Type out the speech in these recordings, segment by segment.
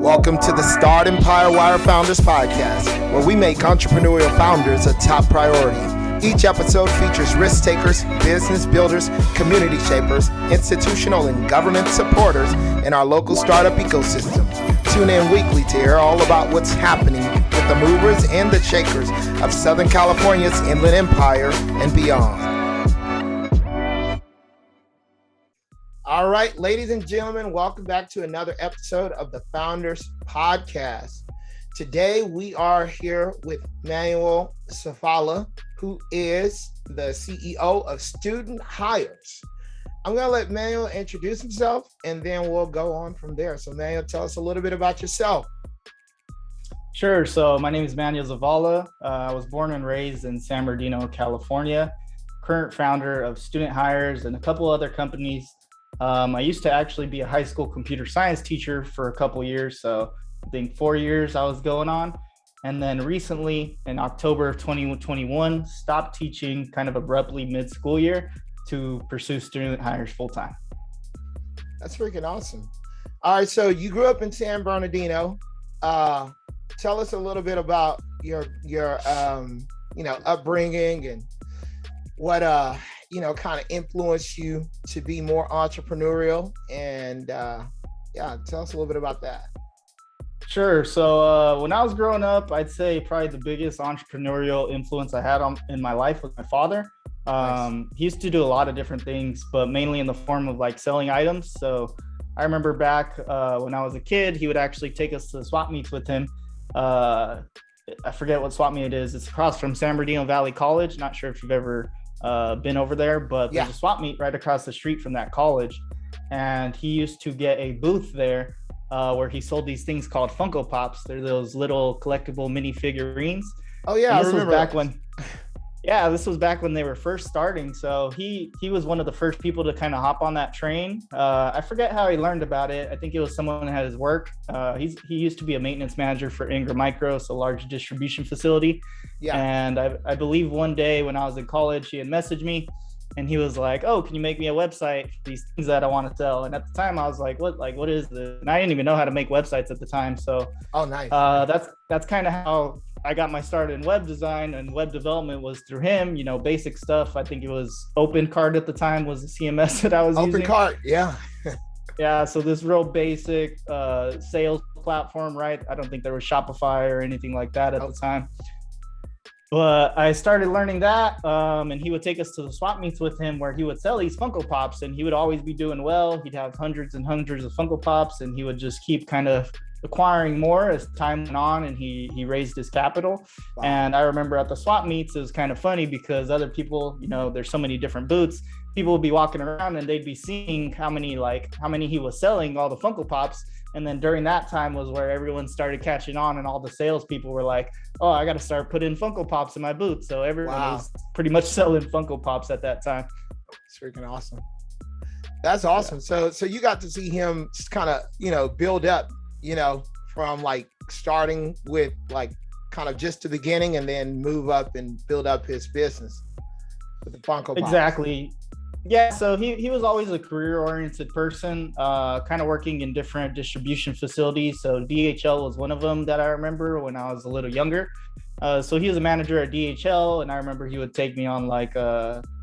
Welcome to the Startempire Wire Founders Podcast, where we make entrepreneurial founders a top priority. Each episode features risk takers, business builders, community shapers, institutional and government supporters in our local startup ecosystem. Tune in weekly to hear all about what's happening with the movers and the shakers of Southern California's Inland Empire and beyond. All right, ladies and gentlemen, welcome back to another episode of the Founders Podcast. Today, we are here with Manuel Zavala, who is the CEO of Student Hires. I'm going to let Manuel introduce himself, and then we'll go on from there. So, Manuel, tell us a little bit about yourself. Sure. So, my name is Manuel Zavala. I was born and raised in San Bernardino, California. Current founder of Student Hires and a couple other companies. I used to actually be a high school computer science teacher for a couple years. So I think 4 years I was going on. And then recently in October of 2021, stopped teaching kind of abruptly mid-school year to pursue student hires full-time. That's freaking awesome. All right. So you grew up in San Bernardino. Tell us a little bit about your upbringing and what, kind of influenced you to be more entrepreneurial, and tell us a little bit about that. Sure. So when I was growing up, I'd say probably the biggest entrepreneurial influence I had in my life was my father. Nice. He used to do a lot of different things, but mainly in the form of like selling items. So I remember back when I was a kid, he would actually take us to swap meets with him. I forget what swap meet it is. It's across from San Bernardino Valley College. Not sure if you've ever been over there, but there's a swap meet right across the street from that college, and he used to get a booth there where he sold these things called Funko Pops. They're those little collectible mini figurines. Oh yeah, and this was back when this was back when they were first starting. So he was one of the first people to kind of hop on that train. I forget how he learned about it. I think it was someone at his work. He used to be a maintenance manager for Ingram Micro, so a large distribution facility. Yeah. And I believe one day when I was in college, he had messaged me and he was like, "Oh, can you make me a website for these things that I want to sell?" And at the time I was like, what is this? And I didn't even know how to make websites at the time. So nice. That's kind of how I got my start in web design and web development was through him, basic stuff. I think it was OpenCart at the time was the CMS that I was using. OpenCart, yeah. Yeah, so this real basic sales platform, right? I don't think there was Shopify or anything like that at the time. But I started learning that, and he would take us to the swap meets with him where he would sell these Funko Pops, and he would always be doing well. He'd have hundreds and hundreds of Funko Pops, and he would just keep kind of acquiring more as time went on, and he raised his capital. Wow. And I remember at the swap meets, it was kind of funny because other people, there's so many different booths, people would be walking around and they'd be seeing how many he was selling, all the Funko Pops. And then during that time was where everyone started catching on, and all the salespeople were like, "Oh, I got to start putting Funko Pops in my booth." So everyone was pretty much selling Funko Pops at that time. It's freaking awesome. That's awesome. Yeah. So you got to see him kind of, build up, from like starting with like kind of just the beginning and then move up and build up his business with the Funko Pops. Exactly. Yeah, so he was always a career-oriented person, kind of working in different distribution facilities. So DHL was one of them that I remember when I was a little younger. So he was a manager at DHL, and I remember he would take me on like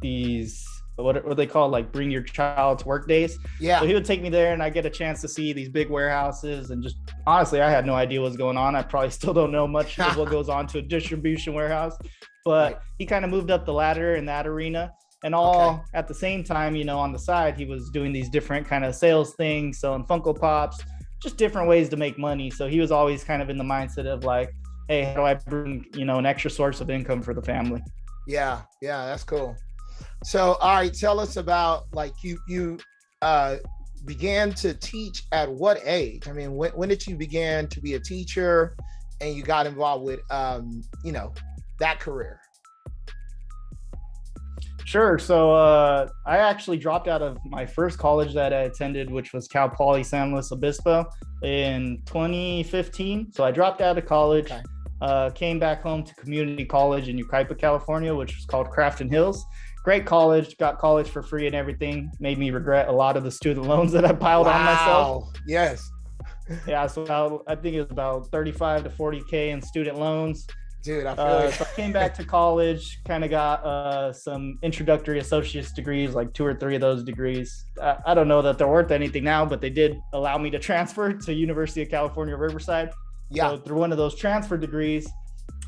these, what are they called, like bring your child to work days. Yeah. So he would take me there, and I get a chance to see these big warehouses, and just honestly, I had no idea what's going on. I probably still don't know much of what goes on to a distribution warehouse, but he kind of moved up the ladder in that arena. And at the same time, on the side, he was doing these different kind of sales things, selling Funko Pops, just different ways to make money. So he was always kind of in the mindset of like, hey, how do I bring, an extra source of income for the family? Yeah, that's cool. So, all right, tell us about like you began to teach at what age? I mean, when did you begin to be a teacher and you got involved with, that career? Sure. So I actually dropped out of my first college that I attended, which was Cal Poly San Luis Obispo in 2015. So I dropped out of college, came back home to community college in Yucaipa, California, which was called Crafton Hills. Great college, got college for free and everything. Made me regret a lot of the student loans that I piled on myself. Yes. Yeah, so I think it was about 35 to 40K in student loans. Dude, I feel So I came back to college, kind of got some introductory associate's degrees, like 2 or 3 of those degrees. I don't know that they're worth anything now, but they did allow me to transfer to University of California, Riverside. Yeah. So through one of those transfer degrees,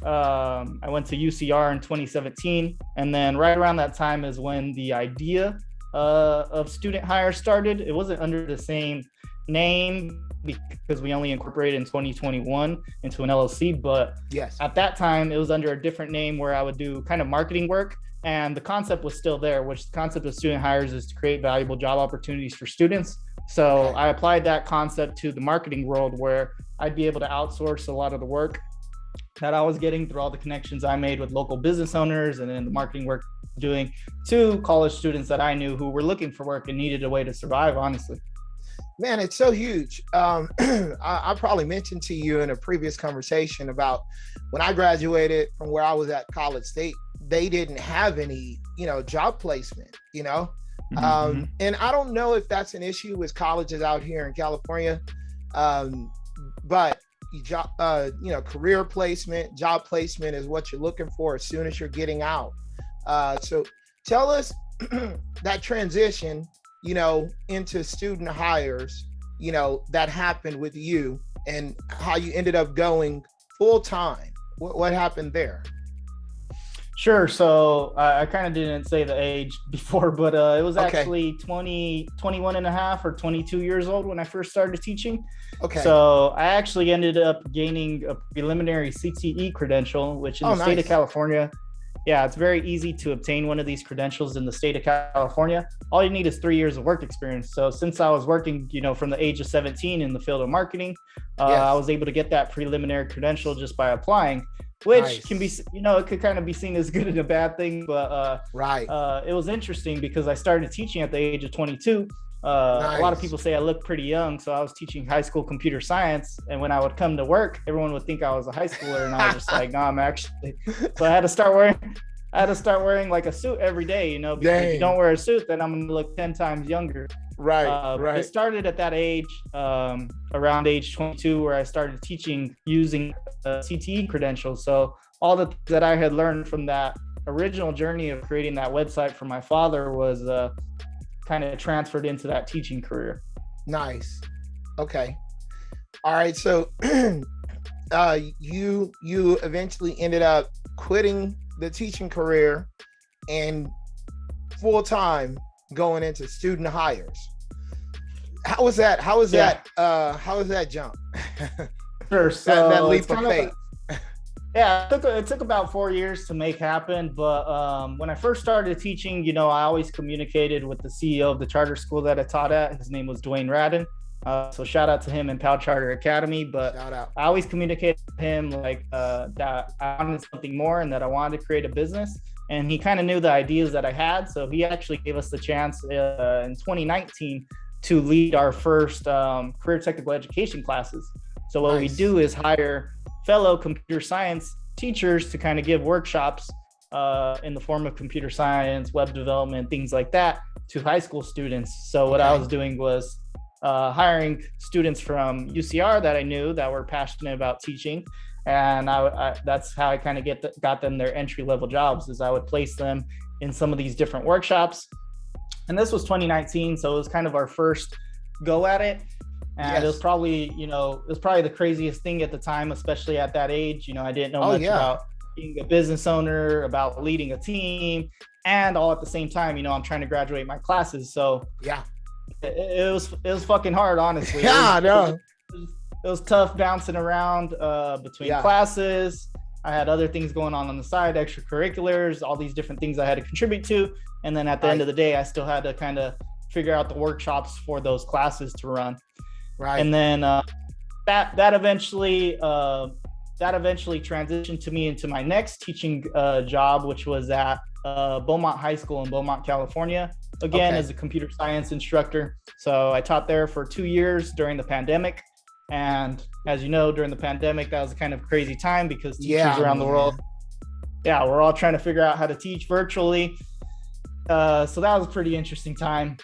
I went to UCR in 2017. And then right around that time is when the idea of student hire started. It wasn't under the same name because we only incorporated in 2021 into an LLC. But yes, at that time, it was under a different name where I would do kind of marketing work. And the concept was still there, which the concept of student hires is to create valuable job opportunities for students. So I applied that concept to the marketing world where I'd be able to outsource a lot of the work that I was getting through all the connections I made with local business owners and then the marketing work doing to college students that I knew who were looking for work and needed a way to survive, honestly. Man, it's so huge. I probably mentioned to you in a previous conversation about when I graduated from where I was at College State, they didn't have any, job placement, Mm-hmm. And I don't know if that's an issue with colleges out here in California, but career placement, job placement is what you're looking for as soon as you're getting out. So tell us that transition, into student hires, that happened with you and how you ended up going full time. What happened there? Sure. So I kind of didn't say the age before, but it was actually 21 and a half or 22 years old when I first started teaching. Okay. So I actually ended up gaining a preliminary CTE credential, which in the state of California, it's very easy to obtain one of these credentials in the state of California. All you need is 3 years of work experience. So since I was working, from the age of 17 in the field of marketing, I was able to get that preliminary credential just by applying, which can be, it could kind of be seen as good and a bad thing. But it was interesting because I started teaching at the age of 22. A lot of people say I look pretty young, so I was teaching high school computer science, and when I would come to work, everyone would think I was a high schooler, and I was just like, no, I'm actually. So I had to start wearing like a suit every day, because if you don't wear a suit, then I'm gonna look 10 times younger. Right. It started at that age, around age 22, where I started teaching using CTE credentials. So all the things that I had learned from that original journey of creating that website for my father was kind of transferred into that teaching career. Nice. Okay. All right. So you eventually ended up quitting the teaching career and full time going into student hires. How was that? How was that jump? Sure. So that leap of faith. It took about 4 years to make happen. But when I first started teaching, I always communicated with the CEO of the charter school that I taught at. His name was Dwayne Radden. So shout out to him and Pal Charter Academy. But I always communicated with him that I wanted something more and that I wanted to create a business. And he kind of knew the ideas that I had. So he actually gave us the chance in 2019 to lead our first career technical education classes. So what we do is hire fellow computer science teachers to kind of give workshops in the form of computer science, web development, things like that to high school students. So what I was doing was hiring students from UCR that I knew that were passionate about teaching. And that's how I kind of got them their entry-level jobs, is I would place them in some of these different workshops. And this was 2019, so it was kind of our first go at it. And it was probably, the craziest thing at the time, especially at that age. I didn't know much about being a business owner, about leading a team, and all at the same time, I'm trying to graduate my classes. So it was fucking hard, honestly. It was tough bouncing around between classes. I had other things going on the side, extracurriculars, all these different things I had to contribute to. And then at the end of the day, I still had to kind of figure out the workshops for those classes to run. Right. And then that eventually transitioned to me into my next teaching job, which was at Beaumont High School in Beaumont, California, again, as a computer science instructor. So I taught there for 2 years during the pandemic. And as you know, during the pandemic, that was a kind of crazy time because teachers around the world, we're all trying to figure out how to teach virtually. So that was a pretty interesting time.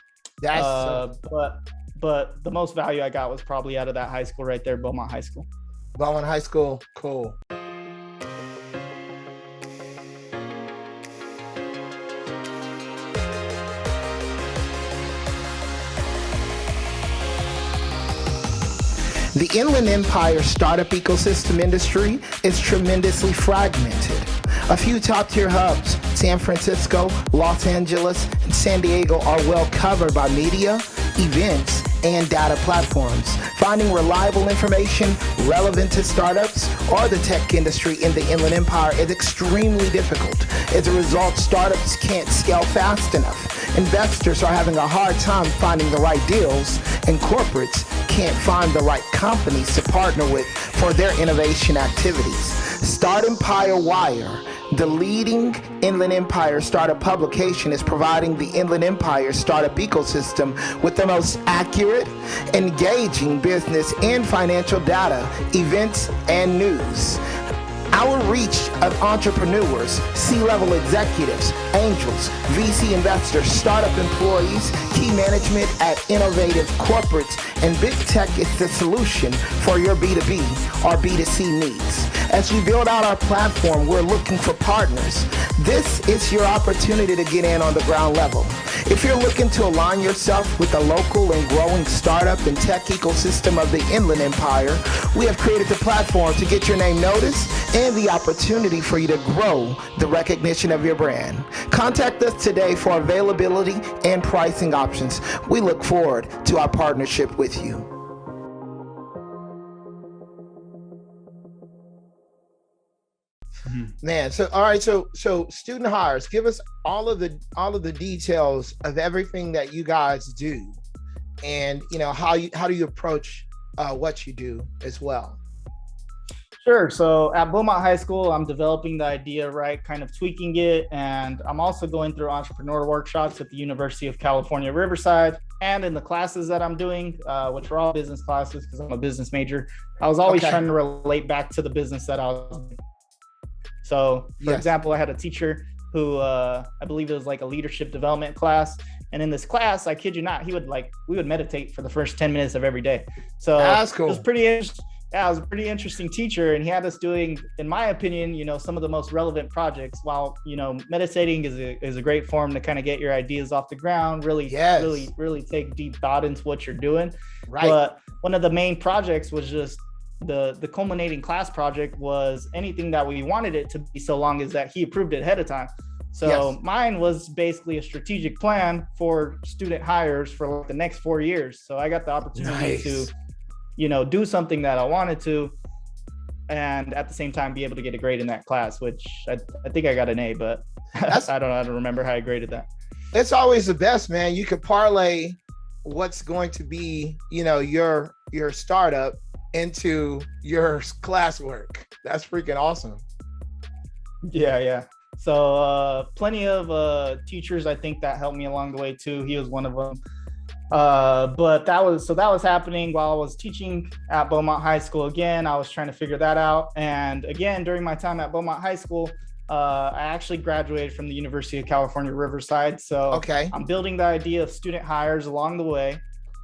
but the most value I got was probably out of that high school right there, Beaumont High School. Beaumont High School, cool. The Inland Empire startup ecosystem industry is tremendously fragmented. A few top-tier hubs, San Francisco, Los Angeles, and San Diego, are well covered by media, events, and data platforms. Finding reliable information relevant to startups or the tech industry in the Inland Empire is extremely difficult. As a result, startups can't scale fast enough. Investors are having a hard time finding the right deals, and corporates can't find the right companies to partner with for their innovation activities. Startempire Wire, the leading Inland Empire startup publication, is providing the Inland Empire startup ecosystem with the most accurate, engaging business and financial data, events, and news. Our reach of entrepreneurs, C-level executives, angels, VC investors, startup employees, key management at innovative corporates, and big tech is the solution for your B2B or B2C needs. As we build out our platform, we're looking for partners. This is your opportunity to get in on the ground level. If you're looking to align yourself with the local and growing startup and tech ecosystem of the Inland Empire, we have created the platform to get your name noticed and the opportunity for you to grow the recognition of your brand. Contact us today for availability and pricing options. We look forward to our partnership with you. Man, so all right, so student hires, give us all of the details of everything that you guys do, and how do you approach what you do as well. Sure. So at Beaumont High School, I'm developing the idea, right, kind of tweaking it. And I'm also going through entrepreneur workshops at the University of California, Riverside. And in the classes that I'm doing, which are all business classes because I'm a business major, I was always trying to relate back to the business that I was doing. So for example, I had a teacher who I believe it was like a leadership development class. And in this class, I kid you not, we would meditate for the first 10 minutes of every day. So that's cool. It was pretty interesting. Yeah, it was a pretty interesting teacher, and he had us doing, in my opinion, some of the most relevant projects. While meditating is a great form to kind of get your ideas off the ground, really take deep thought into what you're doing. Right. But one of the main projects was just the culminating class project was anything that we wanted it to be, so long as that he approved it ahead of time. So mine was basically a strategic plan for student hires for like the next 4 years. So I got the opportunity to do something that I wanted to, and at the same time be able to get a grade in that class, which I think I got an A, but I don't remember how I graded that. It's always the best, man. You could parlay what's going to be, your startup into your classwork. That's freaking awesome. Yeah. So plenty of teachers, I think, that helped me along the way too. He was one of them. But that was happening while I was teaching at Beaumont High School. Again, I was trying to figure that out. And again, during my time at Beaumont High School, I actually graduated from the University of California, Riverside. So I'm building the idea of student hires along the way,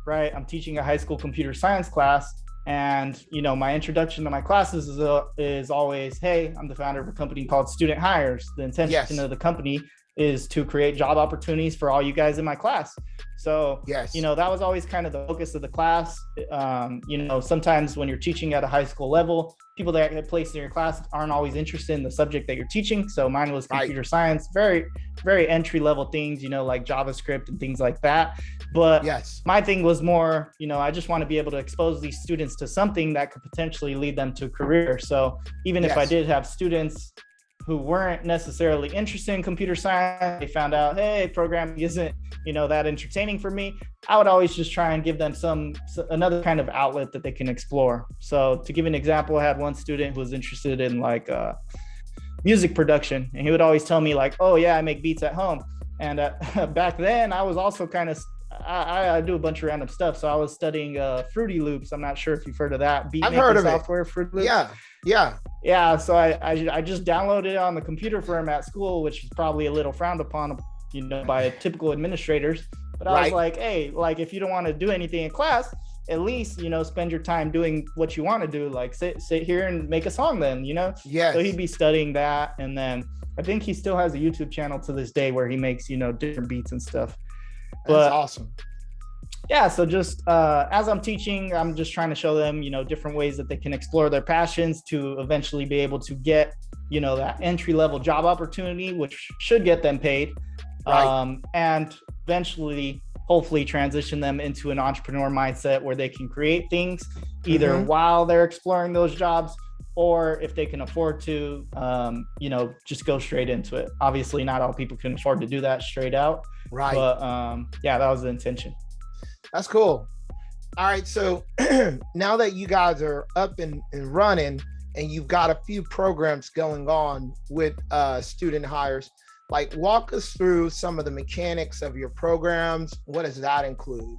right? I'm teaching a high school computer science class. And, my introduction to my classes is always, hey, I'm the founder of a company called Student Hires. The intention of the company is to create job opportunities for all you guys in my class. So, that was always kind of the focus of the class. Sometimes when you're teaching at a high school level, people that get placed in your class aren't always interested in the subject that you're teaching. So mine was computer science, very, very entry level things, like JavaScript and things like that. But my thing was more, I just want to be able to expose these students to something that could potentially lead them to a career. So even if I did have students who weren't necessarily interested in computer science, they found out, hey, programming isn't, that entertaining for me, I would always just try and give them another kind of outlet that they can explore. So to give an example, I had one student who was interested in music production, and he would always tell me like, oh yeah, I make beats at home. And back then I was also kind of, I do a bunch of random stuff. So I was studying Fruity Loops. I'm not sure if you've heard of that. I've heard of software, Fruity Loops. Yeah. So I just downloaded it on the computer for him at school, which is probably a little frowned upon, by typical administrators. But I was like, hey, like if you don't want to do anything in class, at least, spend your time doing what you want to do. Like sit here and make a song then, Yes. So he'd be studying that. And then I think he still has a YouTube channel to this day where he makes, different beats and stuff. That's awesome. Yeah. So just as I'm teaching, I'm just trying to show them, different ways that they can explore their passions to eventually be able to get, that entry-level job opportunity, which should get them paid. Right. And eventually, hopefully transition them into an entrepreneur mindset where they can create things either while they're exploring those jobs, or if they can afford to, just go straight into it. Obviously, not all people can afford to do that straight out. Right. But that was the intention. That's cool. All right. So now that you guys are up and running and you've got a few programs going on with student hires, like walk us through some of the mechanics of your programs. What does that include?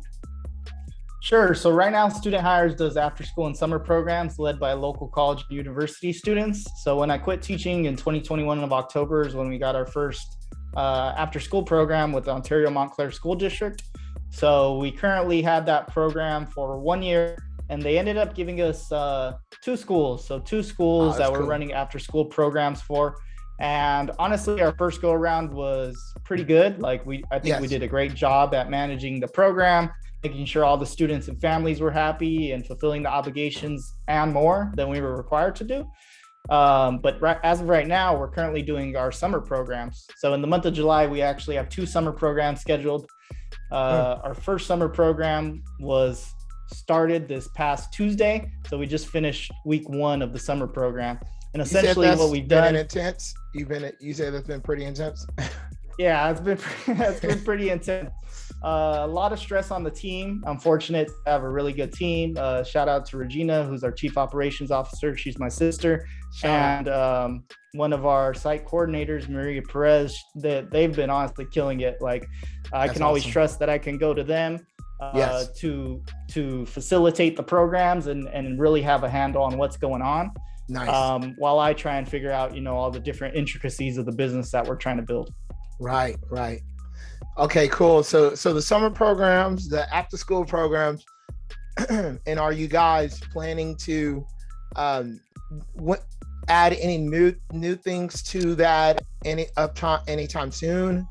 Sure. So right now, Student Hires does after school and summer programs led by local college and university students. So when I quit teaching in 2021 of October is when we got our first after school program with the Ontario Montclair School District. So we currently had that program for 1 year, and they ended up giving us 2 schools. So 2 schools that we're running after school programs for. And honestly, our first go around was pretty good. Like I think we did a great job at managing the program, making sure all the students and families were happy and fulfilling the obligations and more than we were required to do. But as of right now, we're currently doing our summer programs. So in the month of July, we actually have 2 summer programs scheduled. Our first summer program was started this past Tuesday. So we just finished week 1 of the summer program. And essentially what we've done. Intense. You said it's been pretty intense. Yeah, it's been pretty intense. A lot of stress on the team. I'm fortunate to have a really good team. Shout out to Regina, who's our chief operations officer. She's my sister. And one of our site coordinators, Maria Perez, they've been honestly killing it. Like I can always trust that I can go to them to facilitate the programs and really have a handle on what's going on. Nice. While I try and figure out, all the different intricacies of the business that we're trying to build. Right. Okay, cool. So the summer programs, the after school programs, and are you guys planning to add any new things to that anytime soon?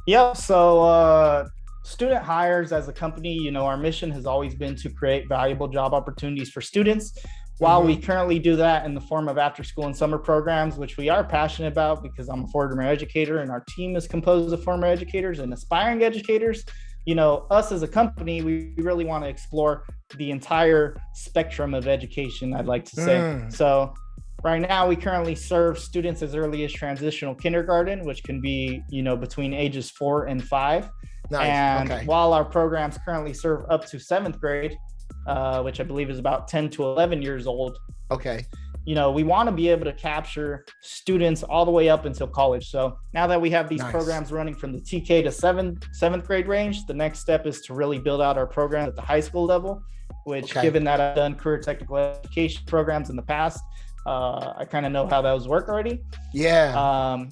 Yeah. So Student Hires as a company, our mission has always been to create valuable job opportunities for students. While we currently do that in the form of after school and summer programs, which we are passionate about because I'm a former educator and our team is composed of former educators and aspiring educators, us as a company, we really want to explore the entire spectrum of education, I'd like to say. So right now, we currently serve students as early as transitional kindergarten, which can be, between ages 4 and 5. Nice. And while our programs currently serve up to 7th grade, which I believe is about 10 to 11 years old. Okay. We want to be able to capture students all the way up until college. So now that we have these programs running from the TK to 7th grade range, the next step is to really build out our program at the high school level, which given that I've done career technical education programs in the past, I kind of know how those work already. Yeah.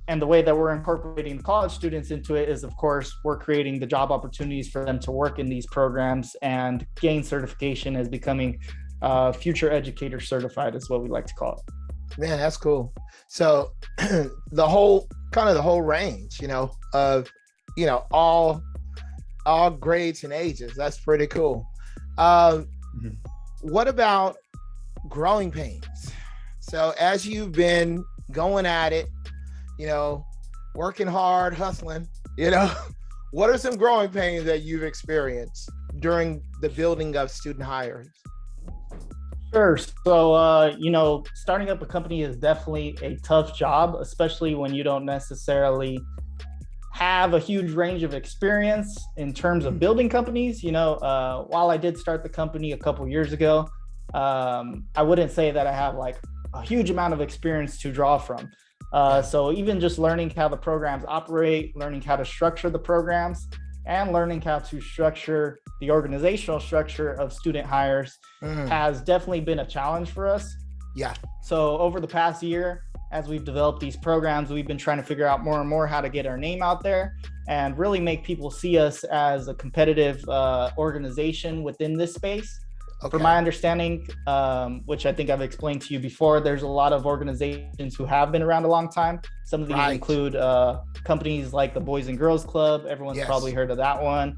And the way that we're incorporating college students into it is, of course, we're creating the job opportunities for them to work in these programs and gain certification as becoming future educator certified is what we like to call it. Man, that's cool. So the whole range, of, all grades and ages. That's pretty cool. What about growing pains? So as you've been going at it, working hard, hustling, what are some growing pains that you've experienced during the building of Student Hires? Sure. So, starting up a company is definitely a tough job, especially when you don't necessarily have a huge range of experience in terms of building companies. While I did start the company a couple years ago, I wouldn't say that I have like a huge amount of experience to draw from. So even just learning how the programs operate, learning how to structure the programs, and learning how to structure the organizational structure of Student Hires has definitely been a challenge for us. Yeah. So over the past year, as we've developed these programs, we've been trying to figure out more and more how to get our name out there and really make people see us as a competitive organization within this space. Okay. From my understanding, which I think I've explained to you before, there's a lot of organizations who have been around a long time. Some of these include companies like the Boys and Girls Club. Everyone's probably heard of that one.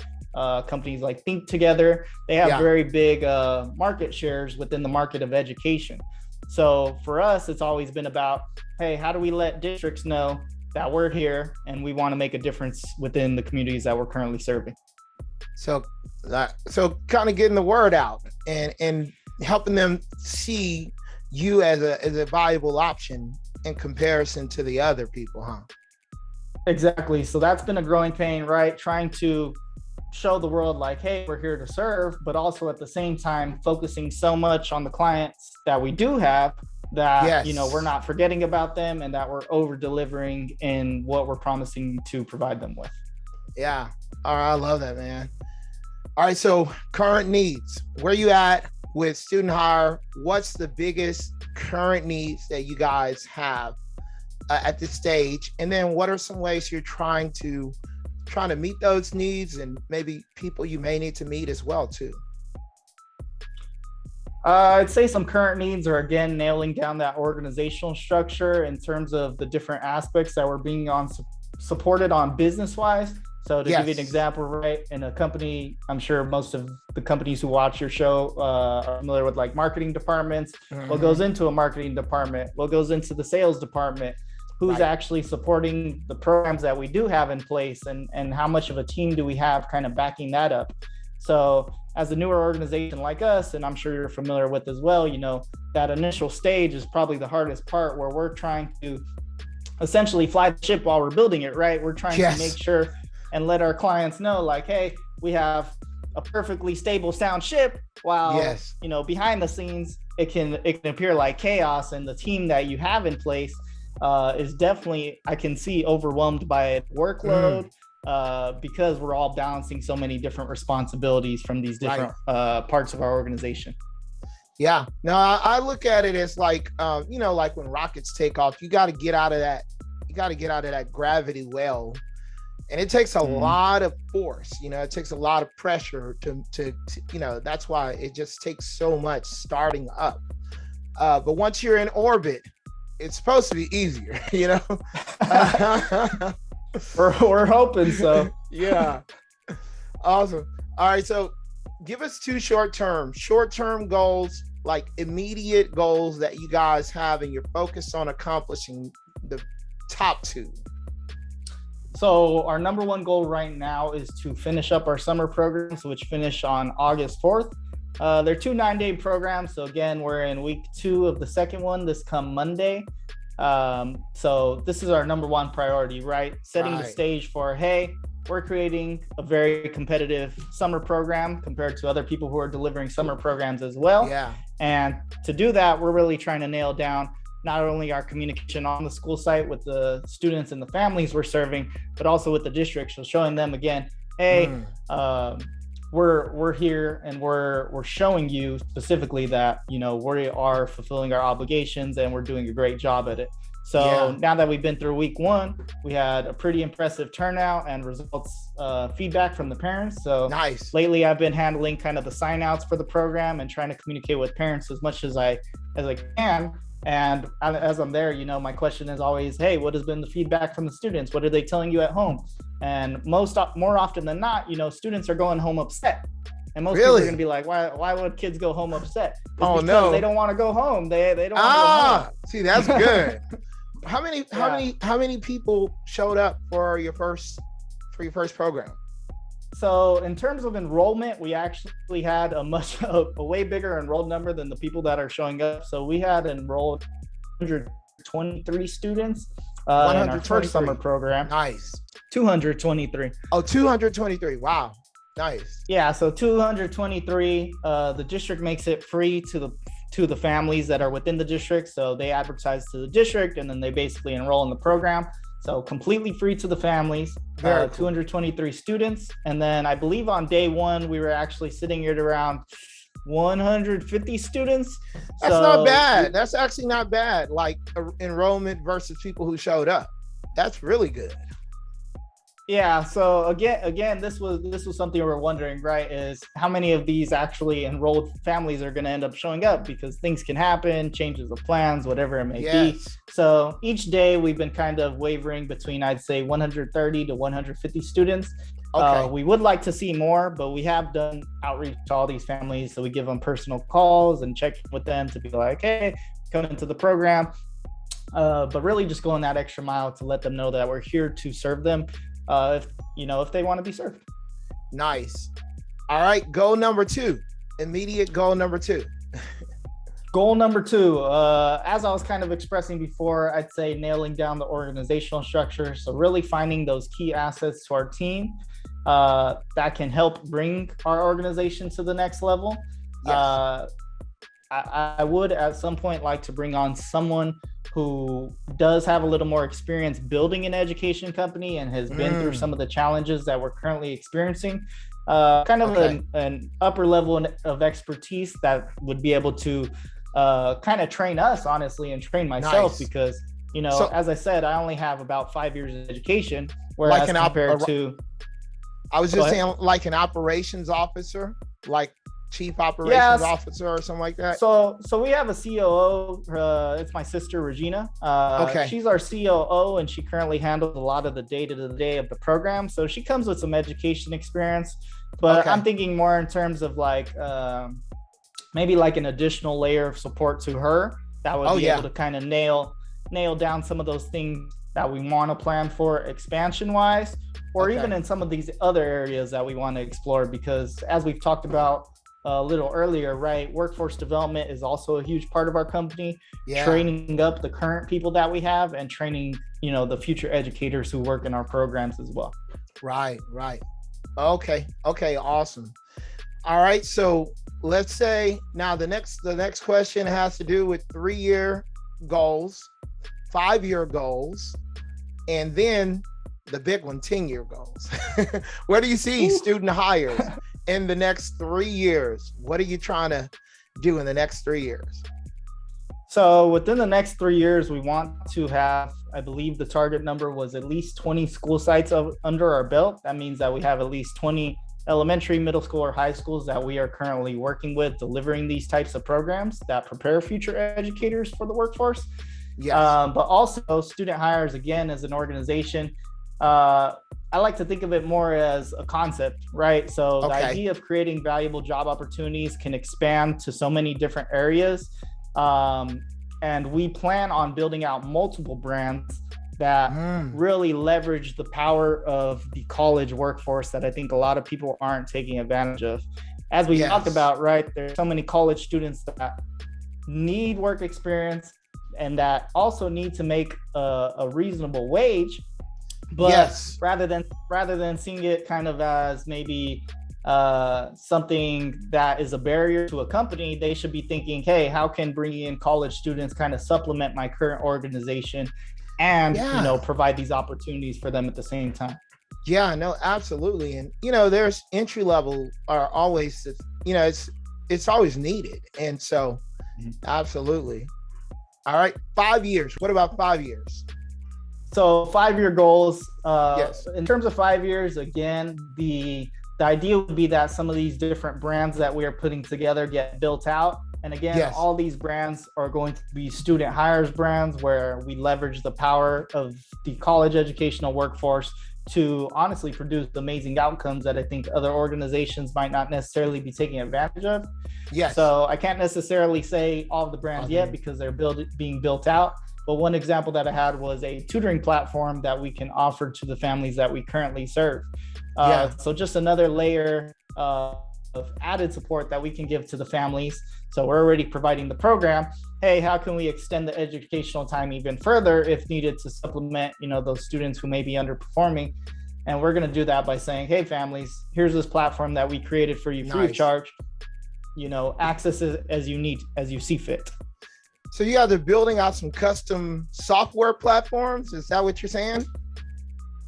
Companies like Think Together. They have very big market shares within the market of education. So for us, it's always been about, hey, how do we let districts know that we're here and we want to make a difference within the communities that we're currently serving? So kind of getting the word out and helping them see you as a valuable option in comparison to the other people, huh? Exactly. So that's been a growing pain, right? Trying to show the world like, hey, we're here to serve, but also at the same time focusing so much on the clients that we do have that we're not forgetting about them and that we're over delivering in what we're promising to provide them with. Yeah. All right, I love that, man. All right, so current needs, where you at with student hire? What's the biggest current needs that you guys have at this stage? And then what are some ways you're trying to meet those needs, and maybe people you may need to meet as well too? I'd say some current needs are, again, nailing down that organizational structure in terms of the different aspects that we're being supported on business wise. So to give you an example, right, in a company, I'm sure most of the companies who watch your show are familiar with like marketing departments. What goes into a marketing department? What goes into the sales department? Who's actually supporting the programs that we do have in place, and how much of a team do we have kind of backing that up? So as a newer organization like us, and I'm sure you're familiar with as well, that initial stage is probably the hardest part, where we're trying to essentially fly the ship while we're building it, right? We're trying to make sure and let our clients know like, hey, we have a perfectly stable, sound ship, while, behind the scenes, it can appear like chaos, and the team that you have in place is definitely, I can see, overwhelmed by workload because we're all balancing so many different responsibilities from these different parts of our organization. Yeah, no, I look at it as like, like when rockets take off, you got to get out of that gravity well. And it takes a lot of force, it takes a lot of pressure to that's why it just takes so much starting up. But once you're in orbit, it's supposed to be easier, We're hoping so. Yeah. Awesome. All right. So give us two short-term goals, like immediate goals that you guys have and you're focused on accomplishing the top two. So our number one goal right now is to finish up our summer programs, which finish on August 4th. They're 2 9-day programs. So again, we're in week 2 of the second one this come Monday. So this is our number one priority, right? Setting the stage for, hey, we're creating a very competitive summer program compared to other people who are delivering summer programs as well. Yeah. And to do that, we're really trying to nail down not only our communication on the school site with the students and the families we're serving, but also with the district. So showing them again, hey, we're here and we're showing you specifically that, we are fulfilling our obligations and we're doing a great job at it. So now that we've been through week 1, we had a pretty impressive turnout and results feedback from the parents. So lately I've been handling kind of the sign outs for the program and trying to communicate with parents as much as I can. And as I'm there, my question is always, hey, what has been the feedback from the students? What are they telling you at home? And more often than not, students are going home upset. And most people are going to be like, why would kids go home upset? It's because they don't want to go home. They don't want to go home. See, that's good. How many people showed up for your first program? So in terms of enrollment, we actually had a way bigger enrolled number than the people that are showing up. So we had enrolled 123 students in our first summer program. Nice. 223. Oh, 223. Wow. Nice. Yeah. So 223. The district makes it free to the families that are within the district. So they advertise to the district and then they basically enroll in the program. So completely free to the families, 223 students. And then I believe on day 1, we were actually sitting at around 150 students. That's not bad. That's actually not bad. Like enrollment versus people who showed up. That's really good. Yeah. So again, this was something we were wondering, right? Is how many of these actually enrolled families are going to end up showing up, because things can happen, changes of plans, whatever it may be. So each day we've been kind of wavering between, I'd say, 130 to 150 students. Okay. We would like to see more, but we have done outreach to all these families. So we give them personal calls and check with them to be like, hey, come into the program. But really just going that extra mile to let them know that we're here to serve them. If they want to be served. Nice. All right. Goal number 2. Immediate goal number 2. Goal number 2, as I was kind of expressing before, I'd say nailing down the organizational structure. So really finding those key assets to our team that can help bring our organization to the next level. Yes. I would at some point like to bring on someone who does have a little more experience building an education company and has been through some of the challenges that we're currently experiencing. Kind of an upper level of expertise that would be able to kind of train us, honestly, and train myself. Nice. Because, as I said, I only have about 5 years of education, whereas compared to... I was just saying, like an operations officer, like chief operations officer or something like that. So we have a COO. It's my sister Regina. She's our COO, and she currently handles a lot of the day-to-day of the program. So she comes with some education experience, but I'm thinking more in terms of like maybe like an additional layer of support to her that would be able to kind of nail down some of those things that we want to plan for expansion wise, or even in some of these other areas that we want to explore. Because as we've talked about a little earlier, right, workforce development is also a huge part of our company. Training up the current people that we have and training, the future educators who work in our programs as well. Right. Okay, awesome. All right, so let's say now the next question has to do with 3-year goals, 5-year goals, and then the big one, 10-year goals. Where do you see student hires in the next 3 years? What are you trying to do in the next 3 years? So within the next 3 years, we want to have, I believe the target number was at least 20 school sites under our belt. That means that we have at least 20 elementary, middle school, or high schools that we are currently working with, delivering these types of programs that prepare future educators for the workforce. But also student hires, again, as an organization, I like to think of it more as a concept, right? So the idea of creating valuable job opportunities can expand to so many different areas. And we plan on building out multiple brands that really leverage the power of the college workforce that I think a lot of people aren't taking advantage of. As we talked about, right, there's so many college students that need work experience and that also need to make a reasonable wage. But rather than seeing it kind of as maybe something that is a barrier to a company, they should be thinking, hey, how can bringing in college students kind of supplement my current organization and provide these opportunities for them at the same time? Yeah, no, absolutely. And there's entry level are always, it's always needed. And so absolutely. All right, 5 years. What about 5 years? So 5-year goals. In terms of 5 years, again, the idea would be that some of these different brands that we are putting together get built out. And again, all these brands are going to be student hires brands where we leverage the power of the college educational workforce to honestly produce amazing outcomes that I think other organizations might not necessarily be taking advantage of. So I can't necessarily say all of the brands yet because they're being built out. But one example that I had was a tutoring platform that we can offer to the families that we currently serve. So just another layer of added support that we can give to the families. So we're already providing the program. Hey, how can we extend the educational time even further if needed to supplement, those students who may be underperforming? And we're going to do that by saying, hey, families, here's this platform that we created for you free of charge. Access it as you need, as you see fit. So you guys are building out some custom software platforms. Is that what you're saying?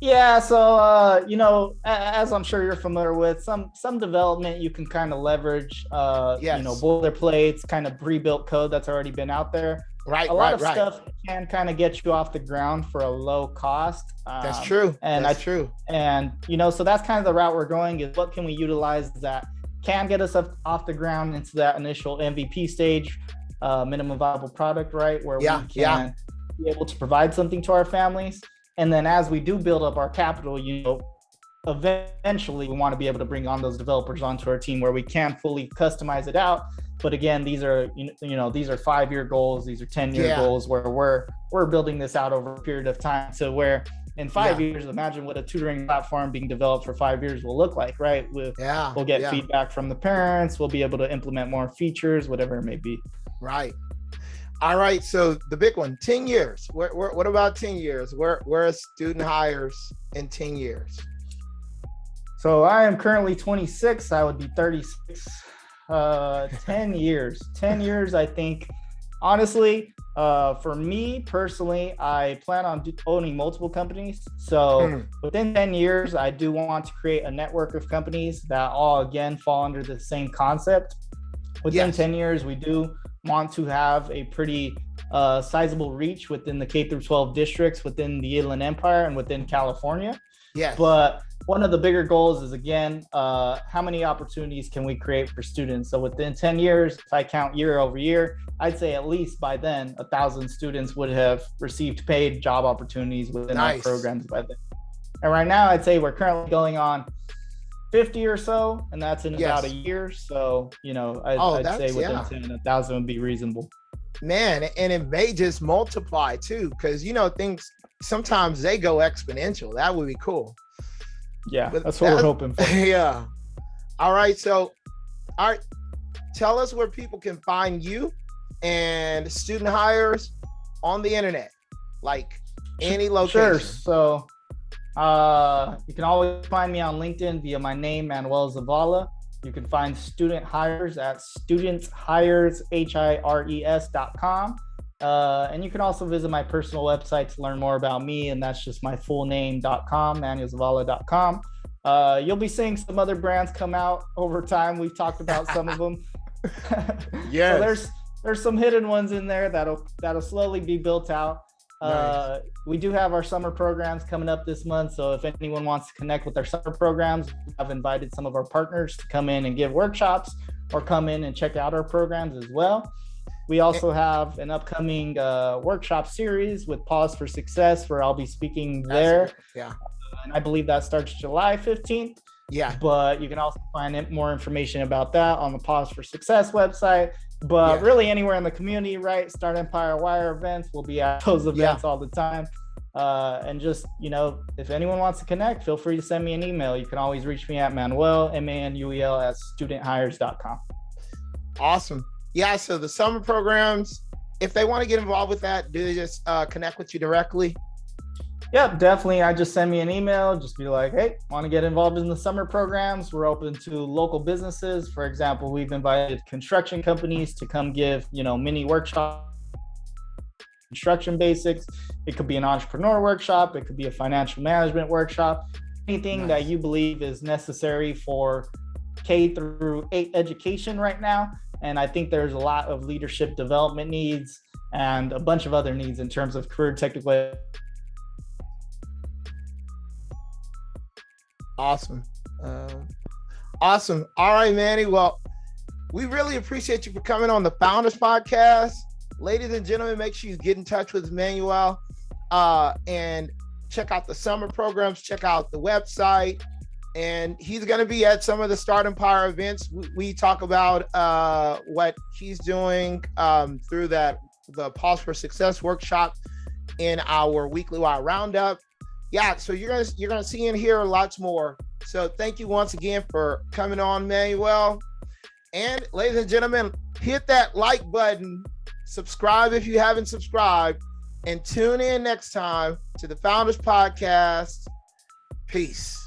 Yeah, so as I'm sure you're familiar with, some development you can kind of leverage, Yes. boilerplates, kind of pre-built code that's already been out there. Right, A lot right, of right. stuff can kind of get you off the ground for a low cost. That's true. And That's true. so that's kind of the route we're going, is what can we utilize that can get us off the ground into that initial MVP stage, minimum viable product, right? Where we can be able to provide something to our families. And then as we do build up our capital, eventually we want to be able to bring on those developers onto our team where we can fully customize it out. But again, these are, these are 5-year goals. These are 10-year goals where we're building this out over a period of time. So where in 5 years, imagine what a tutoring platform being developed for 5 years will look like, right? We'll get feedback from the parents. We'll be able to implement more features, whatever it may be. Right. All right. So the big one, 10 years. What about 10 years? Where are student hires in 10 years? So I am currently 26. I would be 36. 10 years. 10 years, I think. Honestly, for me personally, I plan on owning multiple companies. So within 10 years, I do want to create a network of companies that all, again, fall under the same concept. Within 10 years, we do want to have a pretty sizable reach within the K through 12 districts within the Inland Empire and within California. Yes. But one of the bigger goals is, again, how many opportunities can we create for students? So within 10 years, if I count year over year, I'd say at least by then, 1,000 students would have received paid job opportunities within our programs by then. And right now, I'd say we're currently going on 50 or so, and that's in about a year. So, I'd say within 10, 1,000 would be reasonable. Man, and it may just multiply too, because things sometimes they go exponential. That would be cool. Yeah, that's what we're hoping for. Yeah. All right. So, tell us where people can find you and student hires on the internet, like any location. Sure. So, you can always find me on LinkedIn via my name, Manuel Zavala. You can find student hires at studentshires.com. And you can also visit my personal website to learn more about me, and that's just my full name.com, manuelzavala.com. You'll be seeing some other brands come out over time. We've talked about some of them. Yeah. So there's some hidden ones in there that'll slowly be built out. Nice. We do have our summer programs coming up this month. So if anyone wants to connect with our summer programs, I've invited some of our partners to come in and give workshops or come in and check out our programs as well. We also have an upcoming workshop series with Pause for Success, where I'll be speaking there. And I believe that starts July 15th. Yeah. But you can also find more information about that on the Pause for Success website. But really anywhere in the community, right? Startempire Wire events, will be at those events all the time. And just, if anyone wants to connect, feel free to send me an email. You can always reach me at Manuel, Manuel, at studenthires.com. Awesome. Yeah. So the summer programs, if they want to get involved with that, do they just connect with you directly? Yep, definitely. I just send me an email, just be like, hey, want to get involved in the summer programs? We're open to local businesses. For example, we've invited construction companies to come give, mini workshop, construction basics. It could be an entrepreneur workshop. It could be a financial management workshop. Anything that you believe is necessary for K through 8 education right now. And I think there's a lot of leadership development needs and a bunch of other needs in terms of career technical. Awesome. Awesome. All right, Manny. Well, we really appreciate you for coming on the Founders Podcast. Ladies and gentlemen, make sure you get in touch with Manuel and check out the summer programs, check out the website. And he's going to be at some of the Startempire events. We talk about what he's doing through the Pause for Success workshop in our weekly Wire Roundup. Yeah, so you're gonna see and hear lots more. So thank you once again for coming on, Manuel. And ladies and gentlemen, hit that like button, subscribe if you haven't subscribed, and tune in next time to the Founders Podcast. Peace.